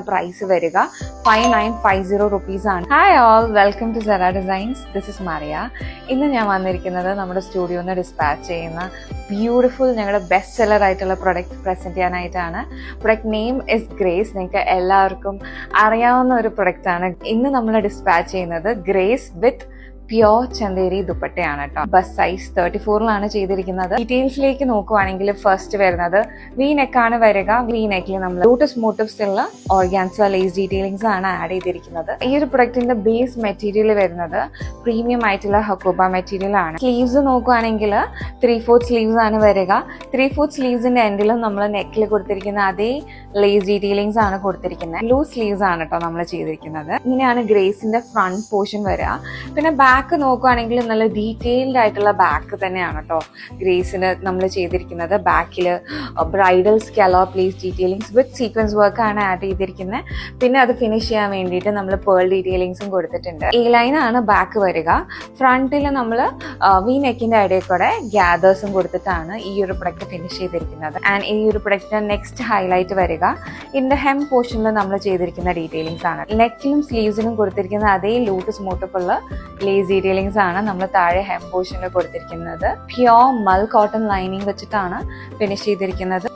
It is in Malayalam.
പ്രൈസ് വരിക 5950 റുപ്പീസ് ആണ്. Hi all, welcome to Sera designs. This is Maria. ഇന്ന് ഞാൻ വന്നിരിക്കുന്നത് നമ്മുടെ സ്റ്റുഡിയോയിൽ നിന്ന് ഡിസ്പാച്ച് ചെയ്യുന്ന ബ്യൂട്ടിഫുൾ ഞങ്ങളുടെ ബെസ്റ്റ് സെല്ലർ ആയിട്ടുള്ള പ്രൊഡക്റ്റ് പ്രസന്റ് ചെയ്യാനായിട്ടാണ്. Product name is grace. നിങ്ങൾക്ക് എല്ലാവർക്കും അറിയാവുന്ന ഒരു പ്രൊഡക്റ്റ് ആണ്. ഇന്ന് നമ്മൾ ഡിസ്പാച്ച് ചെയ്യുന്നത് ഗ്രേസ് വിത്ത് പ്യോർ ചന്ദേരി ദുപ്പട്ടയാണ് കേട്ടോ. ബസ് സൈസ് 34ലാണ് ചെയ്തിരിക്കുന്നത്. ഡീറ്റെയിൽസിലേക്ക് നോക്കുവാണെങ്കിൽ ഫസ്റ്റ് വരുന്നത് വി നെക്കാണ് വരിക. വി നെക്കിൽ നമ്മൾ ലോട്ടസ് മോട്ടീവ്സ് ഉള്ള ഓർഗാൻസ ലേസ് ഡീറ്റെയിലിംഗ്സ് ആണ് ആഡ് ചെയ്തിരിക്കുന്നത്. ഈ ഒരു പ്രൊഡക്റ്റിന്റെ ബേസ് മെറ്റീരിയൽ വരുന്നത് പ്രീമിയം ആയിട്ടുള്ള ഹക്കോബ മെറ്റീരിയൽ ആണ്. സ്ലീവ്സ് നോക്കുവാണെങ്കിൽ 3/4 സ്ലീവ്സ് ആണ് വരിക. 3/4 സ്ലീവ്സിന്റെ എൻഡിലും നമ്മൾ നെക്കിൽ കൊടുത്തിരിക്കുന്ന അതേ ലേസ് ഡീറ്റെയിലിംഗ്സ് ആണ് കൊടുത്തിരിക്കുന്നത്. ലൂസ് സ്ലീവ്സ് ആണ് കേട്ടോ നമ്മൾ ചെയ്തിരിക്കുന്നത്. ഇങ്ങനെയാണ് ഗ്രേസിന്റെ ഫ്രണ്ട് പോർഷൻ വരിക. പിന്നെ ബാക്ക് നോക്കുകയാണെങ്കിൽ നല്ല ഡീറ്റെയിൽഡ് ആയിട്ടുള്ള ബാക്ക് തന്നെയാണ് കേട്ടോ ഗ്രേസിന് നമ്മൾ ചെയ്തിരിക്കുന്നത്. ബാക്കിൽ bridal scallop lace detailings with sequence work ആണ് ആഡ് ചെയ്തിരിക്കുന്നത്. പിന്നെ അത് ഫിനിഷ് ചെയ്യാൻ വേണ്ടിയിട്ട് നമ്മൾ പേൾ ഡീറ്റെയിലിംഗ്സും കൊടുത്തിട്ടുണ്ട്. എ ലൈൻ ആണ് ബാക്ക് വരിക. ഫ്രണ്ടിൽ നമ്മൾ വി നെക്കിന്റെ ഇടയിൽ കൂടെ ഗ്യാദേഴ്സും കൊടുത്തിട്ടാണ് ഈ ഒരു പ്രൊഡക്റ്റ് ഫിനിഷ് ചെയ്തിരിക്കുന്നത്. ആൻഡ് ഈ ഒരു പ്രൊഡക്റ്റിന്റെ നെക്സ്റ്റ് ഹൈലൈറ്റ് വരിക ഇതിന്റെ ഹെം പോർഷനിൽ നമ്മൾ ചെയ്തിരിക്കുന്ന ഡീറ്റെയിലിംഗ്സ് ആണ്. നെക്കിലും സ്ലീവ്സിനും കൊടുത്തിരിക്കുന്ന അതേ ലോട്ടസ് മോട്ടീവ് ഉള്ള ലേസ് ഡീറ്റെയിലിംഗ്സ് ആണ് നമ്മൾ താഴെ ഹെം പോർഷനിൽ കൊടുത്തിരിക്കുന്നത്. പ്യോർ മൽ കോട്ടൺ ലൈനിങ് വെച്ചിട്ടാണ് ഫിനിഷ് ചെയ്തിരിക്കുന്നത്.